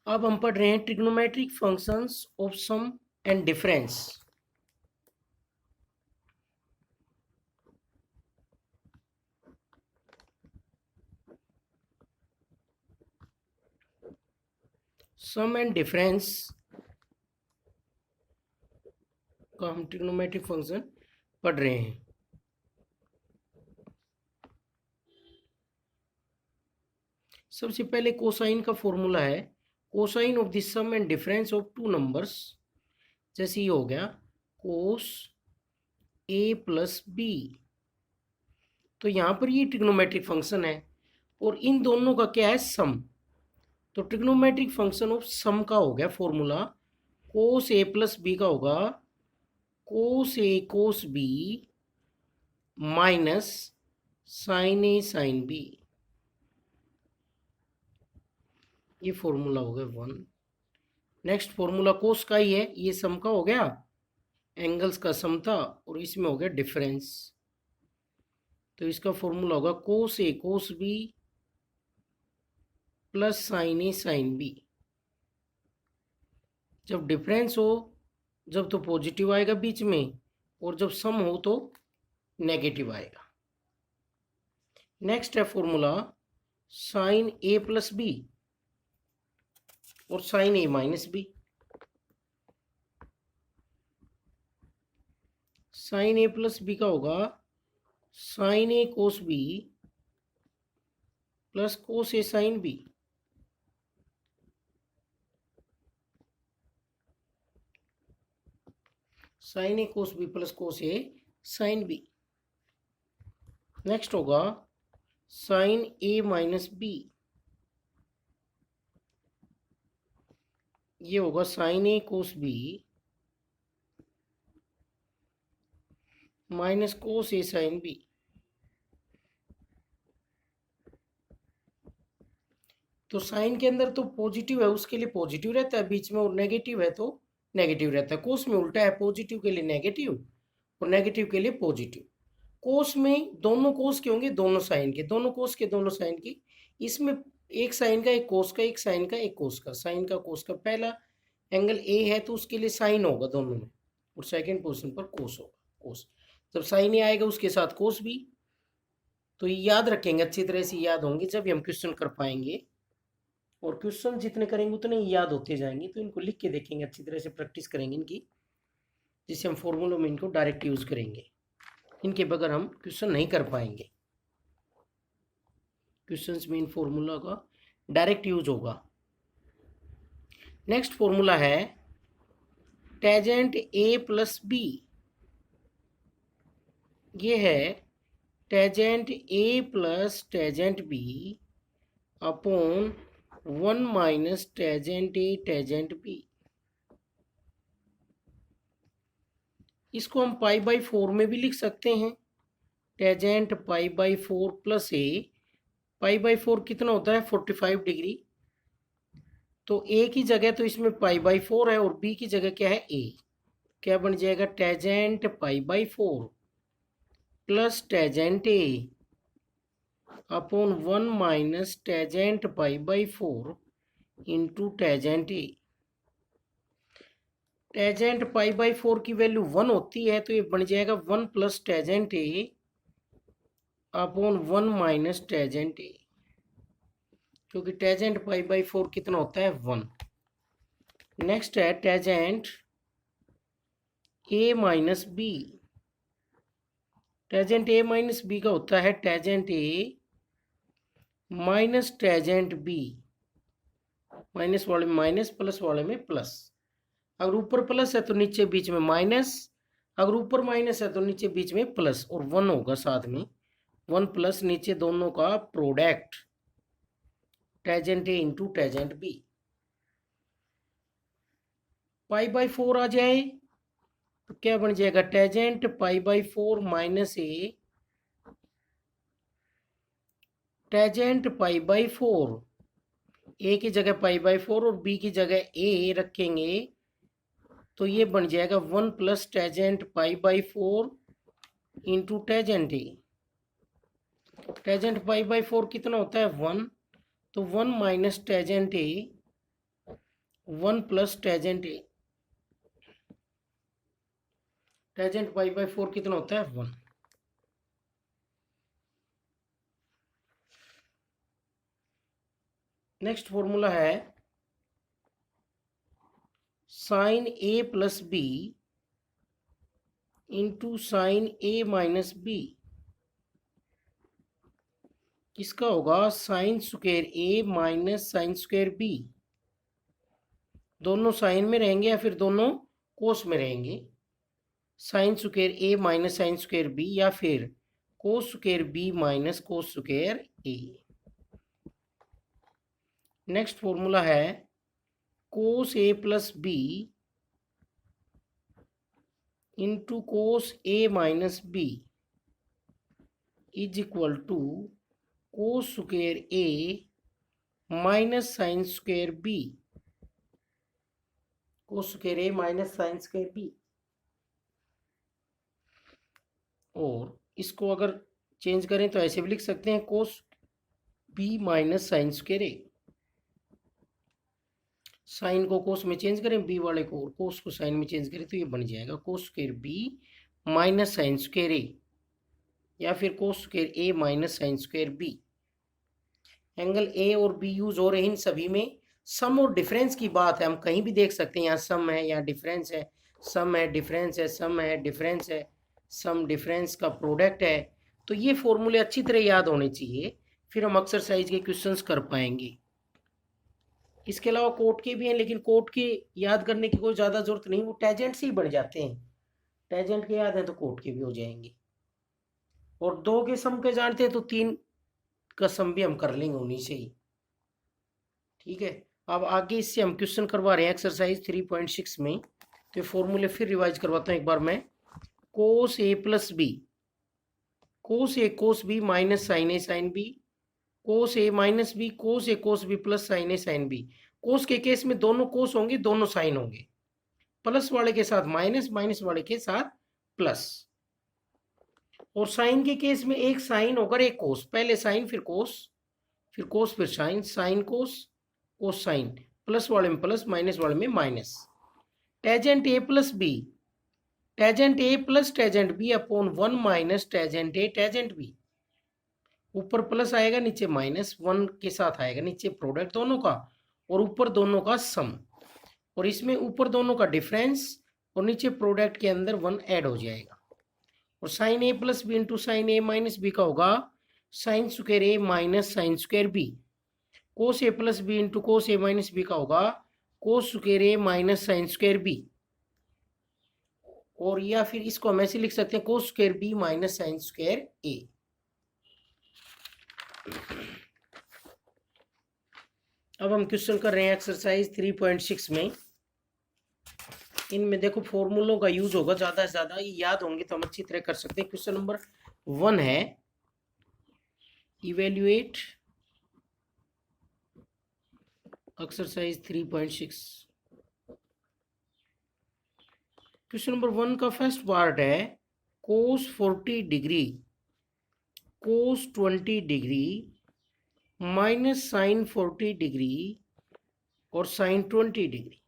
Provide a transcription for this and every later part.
अब हम पढ़ रहे हैं trigonometric functions of sum and difference. Sum and difference का हम ट्रिग्नोमेट्रिक फंक्शन पढ़ रहे हैं। सबसे पहले कोसाइन का फॉर्मूला है cosine of the sum and difference of two numbers. जैसे ये हो गया कोस ए प्लस बी, तो यहाँ पर ये ट्रिग्नोमेट्रिक फंक्शन है और इन दोनों का क्या है, सम। तो ट्रिग्नोमेट्रिक फंक्शन ऑफ सम का हो गया formula cos A plus B का होगा कोस A cos B minus sine A sine B. ये फॉर्मूला हो गया 1। नेक्स्ट फॉर्मूला कोस का ही है, ये सम का हो गया, एंगल्स का सम था और इसमें हो गया डिफरेंस। तो इसका फॉर्मूला होगा कोस A cos B plus sine A sine B. जब डिफरेंस हो जब तो पॉजिटिव आएगा बीच में, और जब सम हो तो नेगेटिव आएगा। नेक्स्ट है formula sine A plus B और sine A minus B. Sine A plus B का होगा sign A cos B plus cos A sine B. Sine A cos B plus cos A sine B. Next होगा sign A minus B, ये होगा sign A cos B minus cos A sine B. तो sign के अंदर तो positive है उसके लिए पॉजिटिव रहता है बीच में, और नेगेटिव है तो नेगेटिव रहता है। कोस में उल्टा है, पॉजिटिव के लिए नेगेटिव और नेगेटिव के लिए पॉजिटिव। कोस में दोनों कोस के होंगे, दोनों साइन के, दोनों कोस के दोनों साइन की। इसमें एक साइन का एक कोस का, एक साइन का एक कोस का। साइन का कोस का पहला एंगल ए है तो उसके लिए साइन होगा दोनों में, और सेकंड पोजीशन पर कोस होगा। कोस जब साइन ए आएगा उसके साथ कोस भी। तो ये याद रखेंगे, अच्छी तरह से याद होंगे जब हम क्वेश्चन कर पाएंगे, और क्वेश्चन जितने करेंगे उतने ही याद होते जाएंगे। तो इनको लिख के देखेंगे, अच्छी तरह से प्रैक्टिस करेंगे इनकी, जिससे हम फॉर्मूलों में इनको डायरेक्ट यूज करेंगे। इनके बगैर हम क्वेश्चन नहीं कर पाएंगे। क्वेश्चंस में इन फॉर्मूला का डायरेक्ट यूज होगा। नेक्स्ट फॉर्मूला है टेजेंट ए प्लस बी। ये है tangent A plus tangent B upon 1 minus tangent A tangent B. इसको हम पाई बाई 4 में भी लिख सकते हैं। Tangent pi by 4 plus A, pi by 4 कितना होता है 45 डिग्री। तो ए की जगह तो इसमें पाई बाई 4 है और बी की जगह क्या है ए। क्या बन जाएगा tangent pi by 4 plus tangent A upon 1 minus tangent pi by 4 into tangent A. Tangent pi by 4 की वैल्यू 1 होती है, तो ये बन जाएगा 1 प्लस टेजेंट ए अपॉन 1 माइनस टेजेंट ए, क्योंकि टेजेंट पाई बाई 4 कितना होता है 1। नेक्स्ट है टेजेंट ए माइनस बी। टेजेंट ए माइनस बी का होता है टेजेंट ए माइनस टेजेंट बी। माइनस वाले में माइनस, प्लस वाले में प्लस। अगर ऊपर प्लस है तो नीचे बीच में माइनस, अगर ऊपर माइनस है तो नीचे बीच में प्लस, और 1 होगा साथ में। 1 प्लस नीचे दोनों का product, tangent A into tangent B. Pi by 4 आ जाए तो क्या बन जाएगा tangent pi by 4 minus A tangent pi by 4। A की जगह पाई बाई 4 और बी की जगह ए रखेंगे, तो ये बन जाएगा 1 plus tangent pi by 4 into tangent A. Tangent pi by 4 कितना होता है 1, तो 1 minus tangent A 1 plus tangent A, tangent pi by 4 कितना होता है 1। नेक्स्ट फॉर्मूला है sine A plus B into sine A minus B. किसका होगा sine square A minus sine square B. दोनों साइन में रहेंगे या फिर दोनों कोस में रहेंगे। Sign square A minus sine square B या फिर cos square B minus cos square A. Next formula है cos A plus B into cos A minus B is equal to cos square A minus sine square B. Cos square A minus sine square B. और इसको अगर change करें तो ऐसे भी लिख सकते हैं cos B minus sine square A. Sine को कोस में चेंज करें बी वाले को, और कोस को साइन में चेंज करें तो ये बन जाएगा cos square B minus sine square A या फिर cos square A minus sine square B. Angle A और बी यूज हो रहे हैं इन सभी में। सम और डिफरेंस की बात है, हम कहीं भी देख सकते हैं, यहाँ सम है, यहाँ डिफरेंस है, सम है डिफरेंस है, सम है डिफरेंस है, सम डिफरेंस का प्रोडक्ट है। तो ये फॉर्मूले अच्छी तरह याद होने चाहिए, फिर हम एक्सरसाइज के क्वेश्चंस कर पाएंगे। इसके अलावा कोट के भी हैं, लेकिन कोट के याद करने की कोई ज़्यादा जरूरत नहीं, वो टेजेंट से ही बन जाते हैं। टेजेंट के याद हैं तो कोट के भी हो जाएंगे। और 2 के सम के जानते हैं तो 3 का सम भी हम कर लेंगे उन्हीं से ही। ठीक है, अब आगे इससे हम क्वेश्चन करवा रहे हैं एक्सरसाइज 3.6 में। तो ये फॉर्मूले फिर रिवाइज करवाता हूँ एक बार मैं। कोस A plus B, cos A cos B minus sine A sine B, cos A minus B, cos A cos B plus sine A sine B. कोस के केस में दोनों कोस होंगे, दोनों साइन होंगे। प्लस वाले के साथ माइनस, माइनस वाले के साथ प्लस। और साइन के केस में एक साइन होकर एक कोस, पहले साइन फिर कोस, फिर कोस फिर sine, sine cos cos sine, plus वाले में प्लस माइनस वाले में minus. Tangent A plus B, tangent A plus tangent B upon 1 minus tangent A tangent B. ऊपर प्लस आएगा नीचे माइनस, 1 के साथ आएगा नीचे प्रोडक्ट दोनों का और ऊपर दोनों का सम। और इसमें ऊपर दोनों का डिफरेंस और नीचे प्रोडक्ट के अंदर 1 ऐड हो जाएगा। और sine A plus B into sine A minus B का होगा sine square A minus sine square B. Cos A plus B into cos A minus B का होगा cos square A minus sine square B. और या फिर इसको हम ऐसे लिख सकते हैं cos square B minus sine square A. अब हम क्वेश्चन कर रहे हैं एक्सरसाइज 3.6 में। इनमें देखो फॉर्मूलों का यूज होगा ज़्यादा से ज़्यादा, ये याद होंगे तो हम अच्छी तरह कर सकते हैं। क्वेश्चन नंबर 1 है इवेल्युएट एक्सरसाइज 3.6। क्वेश्चन नंबर 1 का फर्स्ट पार्ट है cos 40 degree cos 20 degree minus sine 40 degree और साइन 20 डिग्री।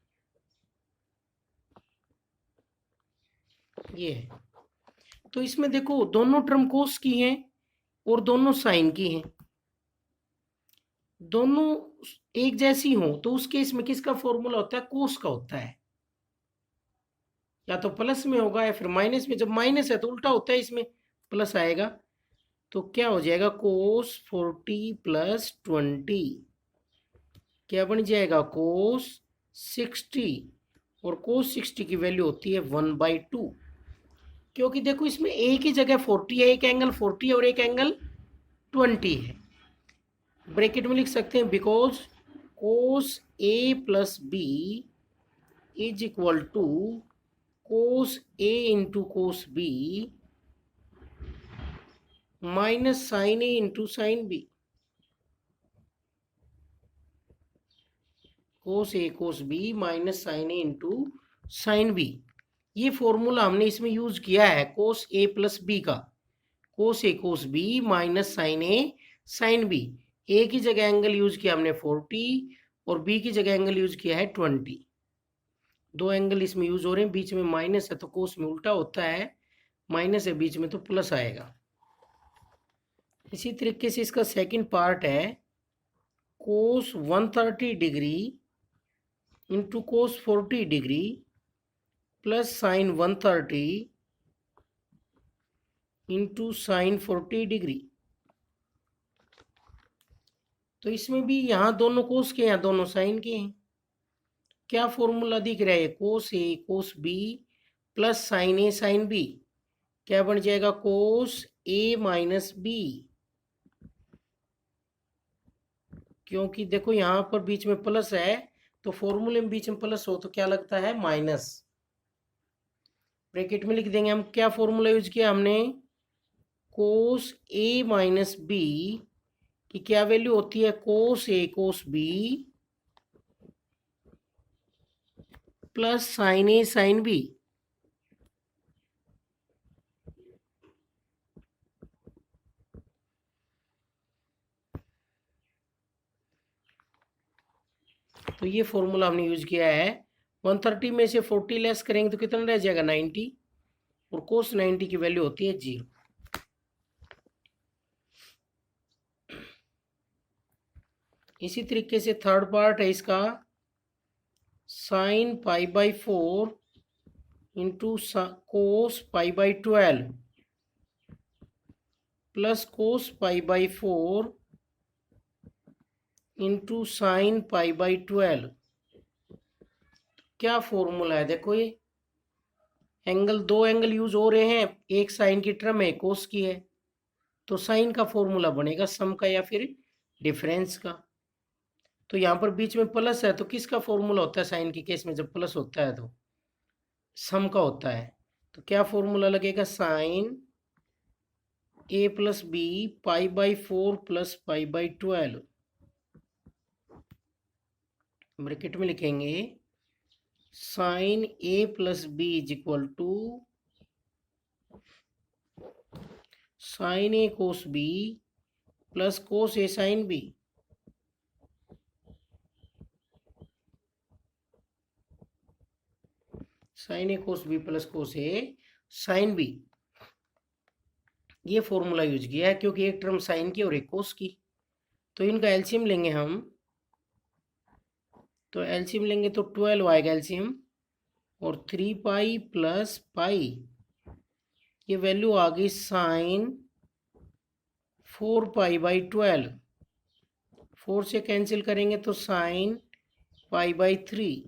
ये है। तो इसमें देखो दोनों टर्म कोस की हैं और दोनों साइन की हैं। दोनों एक जैसी हो तो उस केस में किसका फॉर्मूला होता है कोस का होता है। या तो प्लस में होगा या फिर माइनस में। जब माइनस है तो उल्टा होता है, इसमें प्लस आएगा। तो क्या हो जाएगा कोस 40 प्लस 20 क्या बन जाएगा कोस 60। और कोस 60 की वैल्यू होती है 1/2। क्योंकि देखो इसमें एक ही जगह 40 है, एक एंगल 40 है और एक एंगल 20 है। ब्रैकेट में लिख सकते हैं because cos A plus B is equal to cos A into cos B minus sine A into sine B. Cos A cos B minus sine A into sine B. ये formula हमने इसमें use किया है cos A plus B का। कोस A cos B minus sine A sine B. एक ही जगह angle use किया हमने 40 और बी की जगह एंगल यूज किया है 20। दो एंगल इसमें यूज हो रहे हैं, बीच में माइनस है तो कोस में उल्टा होता है, माइनस है बीच में तो प्लस आएगा। इसी तरीके से इसका सेकंड पार्ट है कोस 130 degree into cos 40 degree plus sign 130 into sine 40 degree. तो इसमें भी यहाँ दोनों कोस के, यहाँ दोनों साइन के हैं। क्या फॉर्मूला दिख रहा है? Cos A cos B plus sine A sine B, क्या बन जाएगा? कोस ए माइनस बी। क्योंकि देखो यहाँ पर बीच में प्लस है, तो फॉर्मूले में बीच में प्लस हो तो क्या लगता है? माइनस। ब्रैकेट में लिख देंगे हम। क्या फॉर्मूला यूज किया हमने? कोस ए माइनस बी की क्या वैल्यू होती है? Cos A cos B plus sine A sine B. तो ये फॉर्मूला हमने यूज किया है। 130 में से 40 लेस करेंगे तो कितना रह जाएगा? 90, और कोस 90 की वैल्यू होती है 0। इसी तरीके से थर्ड पार्ट है इसका, sine pi by 4 into cos pi by 12 plus cos pi by 4 into sine pi by 12। क्या फॉर्मूला है? देखो ये एंगल, दो एंगल यूज हो रहे हैं, एक साइन की टर्म है, कोस की है, तो साइन का फॉर्मूला बनेगा सम का या फिर डिफरेंस का। तो यहाँ पर बीच में प्लस है तो किसका फॉर्मूला होता है? साइन के केस में जब प्लस होता है तो सम का होता है। तो क्या फॉर्मूला लगेगा? Sine A plus B pi by 4 plus pi by 12। Bracket में लिखेंगे sine A plus B is equal to sine A cos B plus cos A sine B. Sine A cos B plus cos A sine B, ये formula use किया है क्योंकि एक term sign की और एक कोस की। तो इनका एलसीएम लेंगे हम, तो एलसीएम लेंगे तो 12 आएगा एलसीएम, और 3 पाई प्लस पाई, ये वैल्यू आ गई साइन 4 पाई बाई 12। 4 से कैंसिल करेंगे तो साइन पाई बाई 3,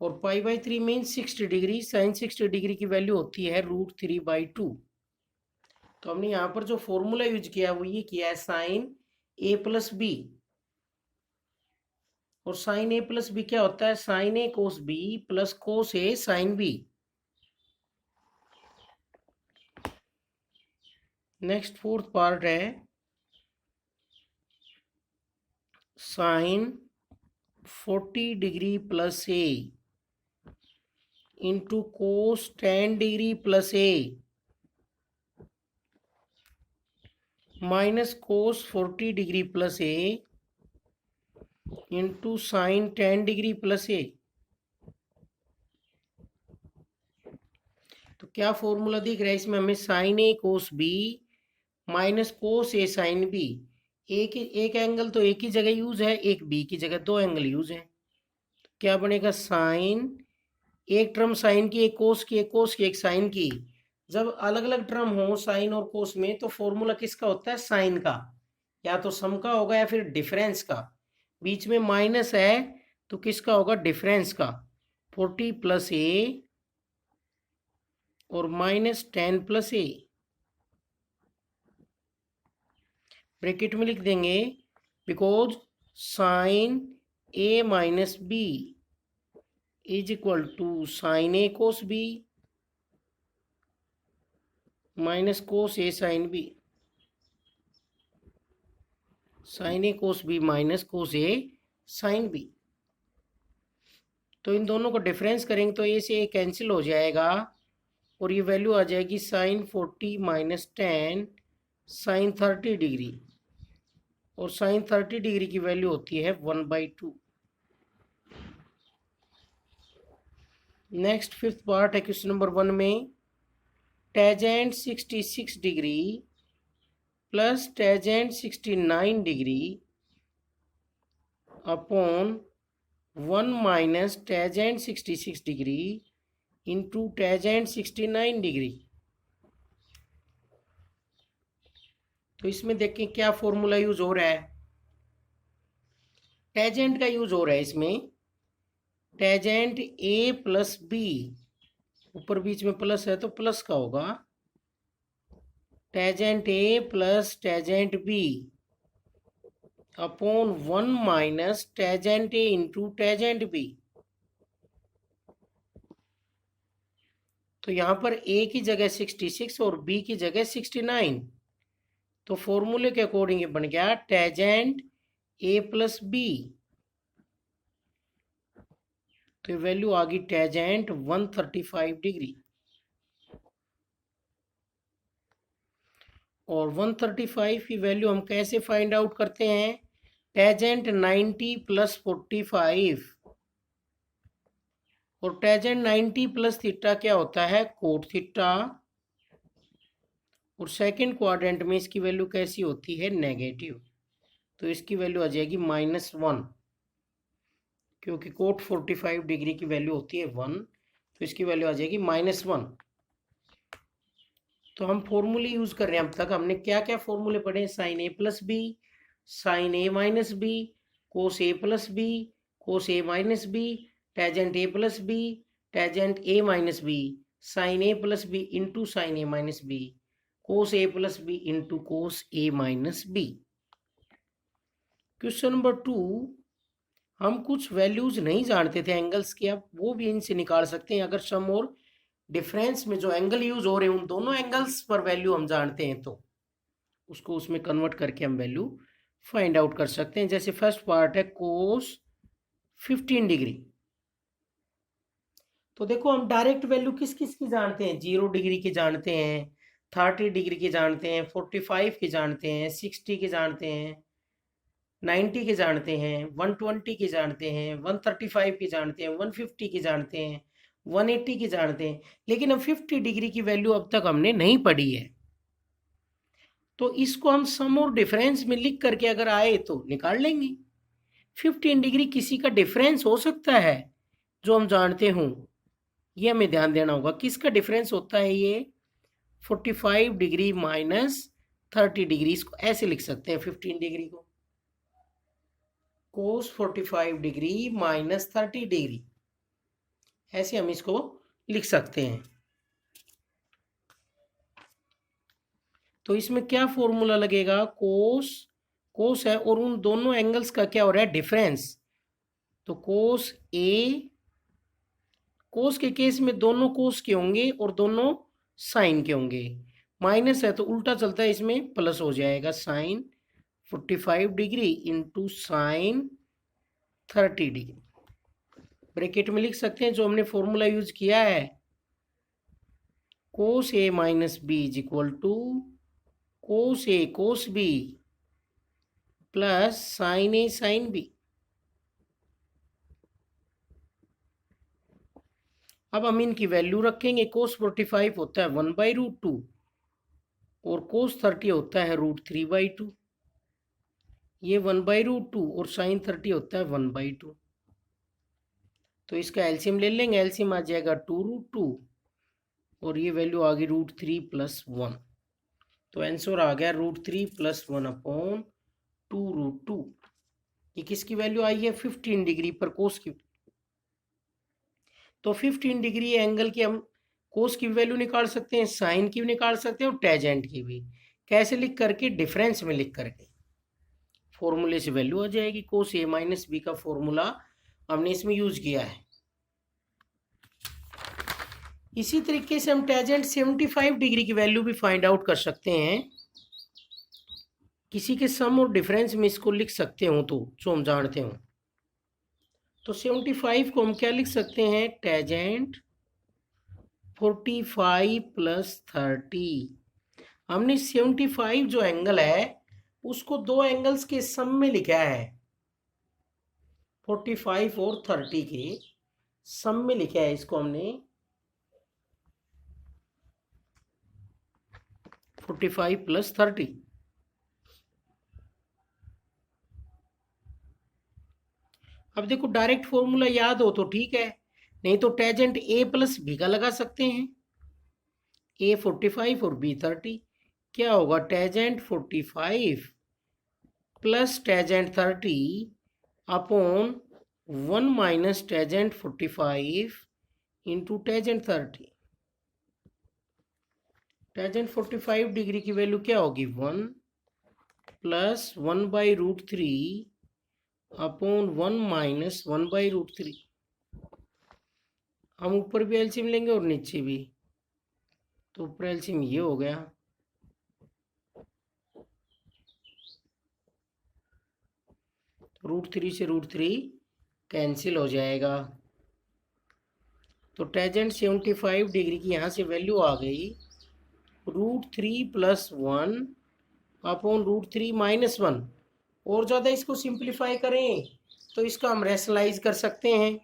और pi by 3 means 60 degree. Sine 60 degree की वैल्यू होती है √3/2। तो हमने यहाँ पर जो फॉर्मूला यूज किया वो ये किया है साइन ए प्लस बी, और साइन ए प्लस बी क्या होता है? Sine A cos B plus cos A sine B. Next fourth part है sine 40 degree plus A into cos 10 degree plus A minus cos 40 degree plus A into sine 10 degree plus A. तो क्या formula दिख रहा है इसमें हमें? Sine A cos B minus cos A sine B. एक angle तो एक ही जगह यूज है, एक बी की जगह दो एंगल यूज है। तो क्या बनेगा? साइन, एक टर्म साइन की, एक कोस की, एक कोस की, एक साइन की। जब अलग अलग टर्म हो साइन और कोस में तो फॉर्मूला किसका होता है? साइन का, या तो सम का होगा या फिर डिफरेंस का। बीच में माइनस है तो किसका होगा? डिफरेंस का। 40 प्लस ए और माइनस 10 प्लस ए। ब्रैकेट में लिख देंगे because sine A minus B is equal to sine A cos B minus cos A sine B. Sine A cos B minus cos A sine B. तो इन दोनों को difference करेंगे तो ए से ए कैंसिल हो जाएगा, और ये वैल्यू आ जाएगी साइन 40 माइनस 10 साइन 30 डिग्री। और साइन 30 डिग्री की वैल्यू होती है 1/2। नेक्स्ट फिफ्थ पार्ट है क्वेश्चन नंबर 1 में, tangent 66 degree plus tangent 69 degree upon 1 minus tangent 66 degree into tangent 69 degree. तो इसमें देखें क्या फॉर्मूला यूज हो रहा है। टेजेंट का यूज हो रहा है इसमें, टेजेंट ए प्लस बी, ऊपर बीच में प्लस है तो प्लस का होगा, tangent A plus tangent B upon 1 minus tangent A into tangent B. तो यहां पर ए की जगह 66 और बी की जगह 69, तो फॉर्मूले के अकॉर्डिंग ये बन गया टेजेंट ए प्लस बी। तो ये वैल्यू आ गई टेजेंट 135 डिग्री। और 135 की वैल्यू हम कैसे फाइंड आउट करते हैं, टेजेंट 90 प्लस 45, और टेजेंट 90 प्लस थीटा क्या होता है, कोट थीटा। और सेकंड क्वाड्रेंट में इसकी वैल्यू कैसी होती है, नेगेटिव, तो इसकी वैल्यू आ जाएगी -1, क्योंकि कोट 45 डिग्री की वैल्यू होती है 1, तो इसकी वैल्यू आ जाएगी -1। तो हम फॉर्मूले यूज कर रहे हैं, अब तक हमने क्या क्या फॉर्मूले पढ़े, sign A plus B, sine A minus B, cos A plus B, cos A minus B, tangent A plus B, tangent A minus B, sine A plus B into sine A minus B, cos A plus B into cos A minus B. Question number 2, हम कुछ values नहीं जानते थे angles की, अब वो भी इनसे निकाल सकते हैं। अगर सम और डिफरेंस में जो एंगल यूज हो रहे हैं उन दोनों एंगल्स पर वैल्यू हम जानते हैं, तो उसको उसमें कन्वर्ट करके हम वैल्यू फाइंड आउट कर सकते हैं। जैसे फर्स्ट पार्ट है कोस 15 डिग्री, तो देखो हम डायरेक्ट वैल्यू किस किस की जानते हैं, 0 डिग्री की जानते हैं, 30 डिग्री की जानते हैं, 45 की जानते हैं, 60 की जानते हैं, 90 के जानते हैं, 120 की जानते हैं, 135 की जानते हैं, 150 की जानते हैं, 180 की जानते हैं, लेकिन अब 50 डिग्री की वैल्यू अब तक हमने नहीं पढ़ी है। तो इसको हम सम और डिफरेंस में लिख करके अगर आए तो निकाल लेंगे। 15 डिग्री किसी का डिफरेंस हो सकता है जो हम जानते हों, ये हमें ध्यान देना होगा। किसका डिफरेंस होता है ये, 45 डिग्री माइनस 30 डिग्री, इसको ऐसे लिख सकते हैं 15 डिग्री को, कोस 45 डिग्री माइनस 30 डिग्री, ऐसे हम इसको लिख सकते हैं। तो इसमें क्या फॉर्मूला लगेगा, कोस, कोस है और उन दोनों एंगल्स का क्या हो रहा है, डिफरेंस, तो कोस ए, कोस के केस में दोनों कोस के होंगे और दोनों साइन के होंगे, माइनस है तो उल्टा चलता है, इसमें प्लस हो जाएगा, sine 45 degree into sine 30 degree, bracket में लिख सकते हैं जो हमने फॉर्मूला यूज किया है, cos A minus B is equal to cos A cos B plus sine A sine B. अब हम इनकी वैल्यू रखेंगे, कोस 45 होता है 1/√2 और कोस 30 होता है √3/2, ये 1/√2 और साइन 30 होता है 1/2, तो इसका एलसीएम ले लेंगे, एलसीएम आ जाएगा 2√2 और ये वैल्यू आ गई √3 + 1, तो आंसर आ गया √3 + 1 अपॉन 2√2। ये किसकी वैल्यू आई है, 15 डिग्री पर कोस की। तो 15 डिग्री एंगल की हम कोस की वैल्यू निकाल सकते हैं, साइन की भी निकाल सकते हैं और टेजेंट की भी। कैसे लिख करके, डिफरेंस में लिख करके, फॉर्मूले से वैल्यू आ जाएगी। कोस ए माइनस बी का फॉर्मूला हमने इसमें यूज किया है। इसी तरीके से हम टेजेंट 75 डिग्री की वैल्यू भी फाइंड आउट कर सकते हैं, किसी के सम और डिफरेंस में इसको लिख सकते हो तो, जो हम जानते हो। तो 75 को हम क्या लिख सकते हैं, टेजेंट 45 + 30। हमने 75 जो एंगल है उसको दो एंगल्स के सम में लिखा है, 45 और 30 के सम में लिखा है इसको हमने, 45 प्लस 30। अब देखो डायरेक्ट फॉर्मूला याद हो तो ठीक है, नहीं तो टेजेंट ए प्लस बी का लगा सकते हैं, ए 45 और बी 30। क्या होगा, tangent 45 plus tangent 30 upon 1 minus tangent 45 into tangent 30। Tangent 45 degree की वैल्यू क्या होगी, 1 प्लस 1/√3 अपॉन 1 माइनस 1/√3। हम ऊपर भी एलसीएम लेंगे और नीचे भी, तो ऊपर एलसीएम ये हो गया, √3 से √3 कैंसिल हो जाएगा। तो टेजेंट 75 डिग्री की यहाँ से वैल्यू आ गई √3 प्लस 1 अपॉन √3 माइनस 1। और ज़्यादा इसको सिंप्लीफाई करें तो इसका हम रेशनलाइज कर सकते हैं।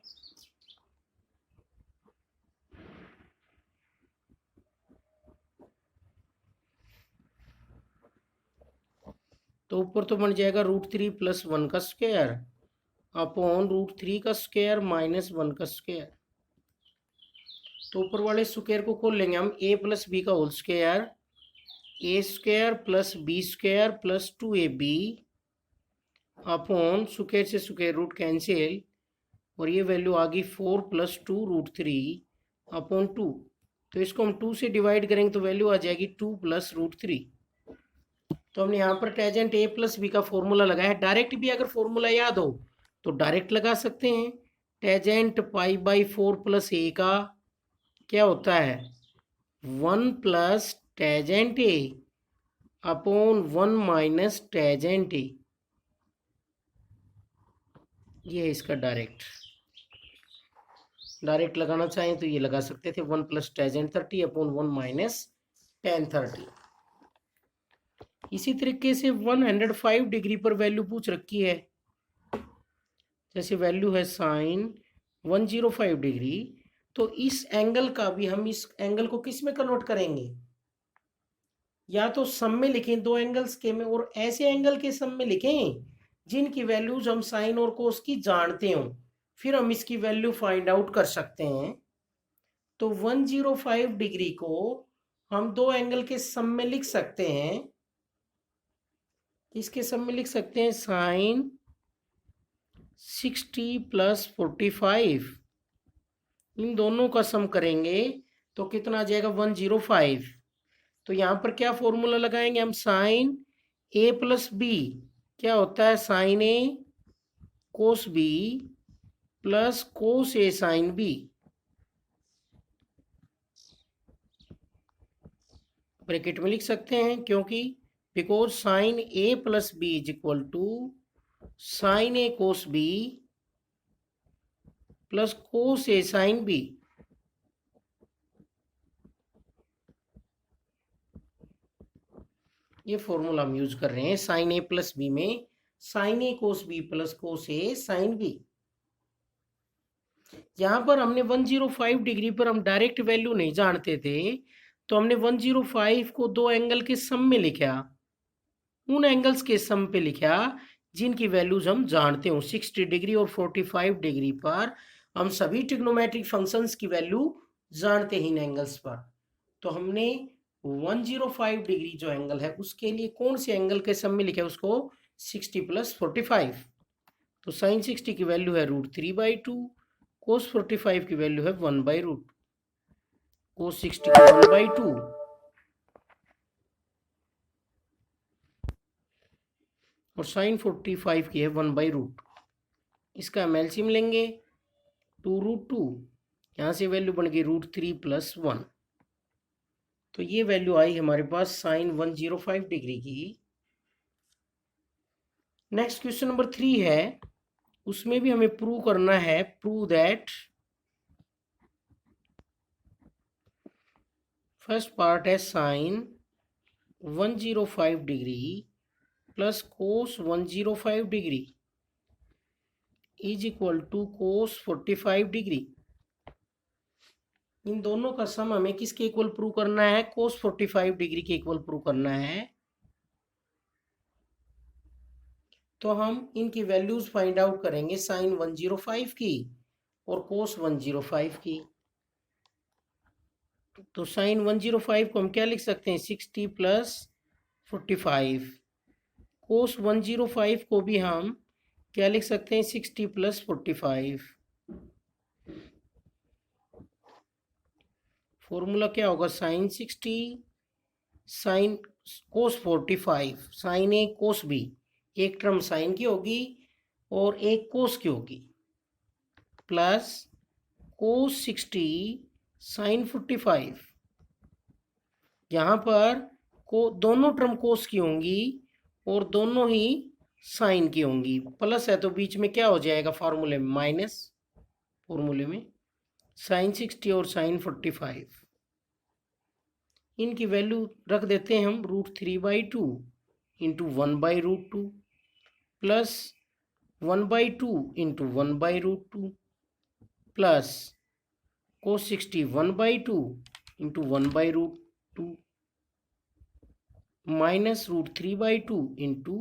तो ऊपर तो बन जाएगा √3 प्लस 1 का स्क्वायर अपॉन √3 का स्क्वायर माइनस 1 का स्क्वायर। तो ऊपर वाले स्क्वायर को खोल लेंगे हम, ए प्लस बी का whole square, A square plus B square plus 2ab upon square से स्क्वायर रूट कैंसिल, और ये वैल्यू आ गई 4 प्लस 2√3 अपॉन 2। तो इसको हम 2 से डिवाइड करेंगे तो वैल्यू आ जाएगी 2 प्लस √3। तो हमने यहाँ पर टेजेंट ए प्लस बी का फॉर्मूला लगाया है। डायरेक्ट भी अगर फॉर्मूला याद हो तो डायरेक्ट लगा सकते हैं। टेजेंट π/4 प्लस ए का क्या होता है, 1 प्लस टेजेंट ए अपॉन 1 माइनस टेजेंट ए। ये है इसका डायरेक्ट लगाना चाहें तो ये लगा सकते थे, 1 plus tangent 30 upon 1 minus ten 30। इसी तरीके से 105 डिग्री पर वैल्यू पूछ रखी है, जैसे वैल्यू है साइन 105 डिग्री, तो इस एंगल का भी हम इस एंगल को किस में कन्वर्ट करेंगे, या तो सम में लिखें दो एंगल्स के में, और ऐसे एंगल के सम में लिखें जिनकी वैल्यूज हम साइन और कोस की जानते हो, फिर हम इसकी वैल्यू फाइंड आउट कर सकते हैं। तो 105 डिग्री को हम दो एंगल के सम में लिख सकते हैं, इसके सम में लिख सकते हैं साइन 60 प्लस 45, इन दोनों का सम करेंगे तो कितना आ जाएगा, 105। तो यहाँ पर क्या फॉर्मूला लगाएंगे हम, साइन ए प्लस बी क्या होता है, sine A cos B plus cos A sine B. Bracket में लिख सकते हैं क्योंकि because sine A plus B is equal to sine A cos B plus cos A sine B. ये formula हम यूज कर रहे हैं साइन ए प्लस बी में, sine A cos B plus cos A sine B. यहाँ पर हमने 105 degree पर हम डायरेक्ट वैल्यू नहीं जानते थे, तो हमने 105 को दो एंगल के सम में लिखा, उन एंगल्स के सम पे लिखा जिनकी वैल्यूज हम जानते हो। 60 डिग्री और 45 डिग्री पर हम सभी ट्रिग्नोमेट्रिक फंक्शंस की वैल्यू जानते हैं इन एंगल्स पर। तो हमने 105 डिग्री जो एंगल है उसके लिए कौन से एंगल के सम में लिखा है, उसको 60 प्लस 45। तो साइन 60 की वैल्यू है √3/2, कोस 45 की वैल्यू है 1/√, कोस 60 की 1/2 और साइन 45 की है 1/√। इसका हम एलसीएम लेंगे 2√2, यहाँ से वैल्यू बन गई √3 प्लस 1। तो ये वैल्यू आई हमारे पास साइन 105 डिग्री की। नेक्स्ट क्वेश्चन नंबर 3 है, उसमें भी हमें प्रूव करना है, प्रूव दैट, फर्स्ट पार्ट है sine 105 degree plus cos 105 degree is equal to cos 45 degree. इन दोनों का सम हमें किसके इक्वल प्रूव करना है? कोस 45 डिग्री के इक्वल प्रूव करना है। तो हम इनकी वैल्यूज फाइंड आउट करेंगे, साइन 105 की और कोस 105 की। तो साइन 105 को हम क्या लिख सकते हैं? 60 प्लस 45। कोस 105 को भी हम क्या लिख सकते हैं? 60 प्लस 45। फॉर्मूला क्या होगा? Sign 60 sine cos 45, sign A cos B, एक टर्म साइन की होगी और एक कोस की होगी, प्लस कोस 60 साइन 45। यहाँ पर को दोनों टर्म कोस की होंगी और दोनों ही साइन की होंगी, प्लस है तो बीच में क्या हो जाएगा? फार्मूले में माइनस, फॉर्मूले में साइन 60 और साइन 45। इनकी वैल्यू रख देते हैं हम, √3/2 into 1/√2 plus 1/2 into 1/√2 plus cos 60 1/2 into 1/√2 minus √3/2 into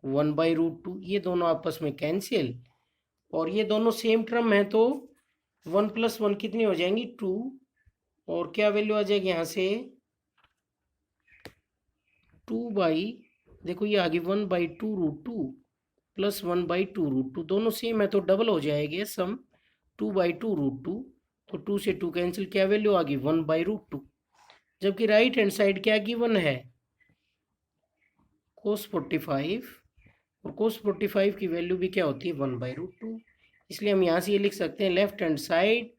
1/√2। ये दोनों आपस में कैंसिल और ये दोनों सेम टर्म है तो 1 + 1 कितनी हो जाएंगी? 2। और क्या वैल्यू आ जाएगी यहाँ से? 2 देखो ये आ गई 1/2√2 प्लस 1/2√2, दोनों सेम है तो डबल हो जाएंगे सम, 2/2√2। तो 2 से 2 कैंसिल, क्या वैल्यू आ गई? 1/√2। जबकि राइट हैंड साइड क्या गिवन है? कोस 45, और कोस 45 की वैल्यू भी क्या होती है? 1/√2। इसलिए हम यहाँ से ये लिख सकते हैं, left hand side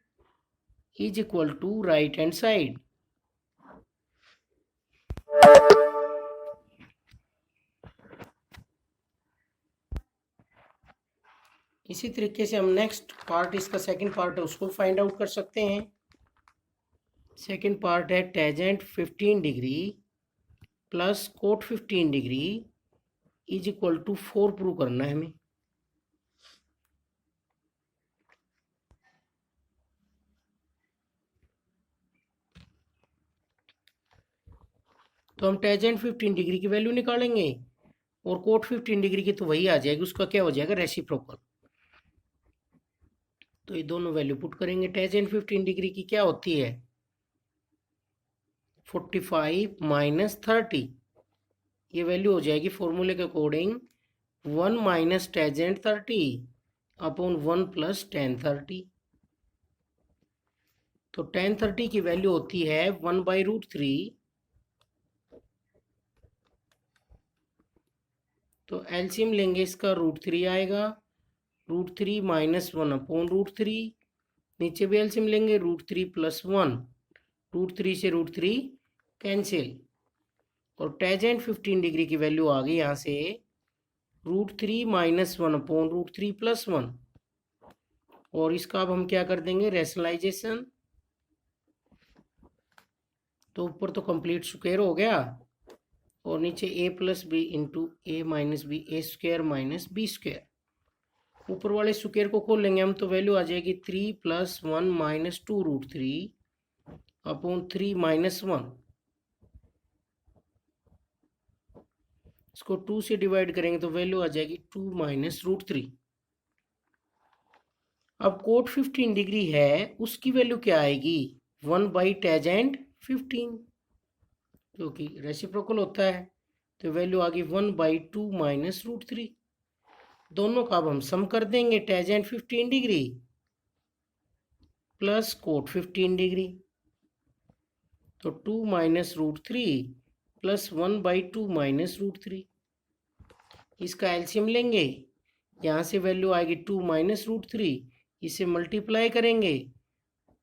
is equal to right hand side. इसी तरीके से हम नेक्स्ट पार्ट, इसका सेकंड पार्ट है, उसको फाइंड आउट कर सकते हैं। सेकंड पार्ट है tangent 15 degree plus cot 15 degree is equal to 4 prove करना है हमें। तो हम टेंजेंट 15 डिग्री की वैल्यू निकालेंगे और कोट 15 डिग्री की तो वही आ जाएगी, उसका क्या हो जाएगा? रेसिप्रोकल। तो ये दोनों वैल्यू पुट करेंगे। टेंजेंट 15 डिग्री की क्या होती है? 45 माइनस 30। ये वैल्यू हो जाएगी फॉर्मूले के according 1 minus tangent 30 upon 1 plus tan 30। तो tan 30 की वैल्यू होती है 1/√3। तो एलसीएम लेंगे इसका, √3 आएगा, √3 माइनस 1 अपॉन √3। नीचे भी एलसीएम लेंगे, √3 + 1, √3 से √3 कैंसिल, और टेंजेंट 15 डिग्री की वैल्यू आ गई यहाँ से √3 माइनस 1 अपॉन √3 + 1। और इसका अब हम क्या कर देंगे? रैशनलाइजेशन। तो ऊपर तो कंप्लीट स्क्वायर हो गया और नीचे a + b into a - b a² - b²। ऊपर वाले स्क्वायर को खोल लेंगे हम तो वैल्यू आ जाएगी 3 + 1 - 2√3 अपॉन 3 - 1। इसको 2 से डिवाइड करेंगे तो वैल्यू आ जाएगी 2 - √3। अब कोट 15 डिग्री है, उसकी वैल्यू क्या आएगी? 1/टेंजेंट 15, क्योंकि रेसिप्रोकल होता है। तो वैल्यू आ गई 1/2 - √3। दोनों का अब हम सम कर देंगे, tangent 15 degree plus cot 15 degree. तो 2 - √3 प्लस 1/2 - √3। इसका एलसीएम लेंगे, यहाँ से वैल्यू आएगी 2 - √3, इसे मल्टीप्लाई करेंगे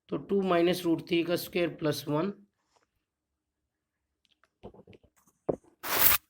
तो 2 - √3 का स्क्वायर प्लस 1।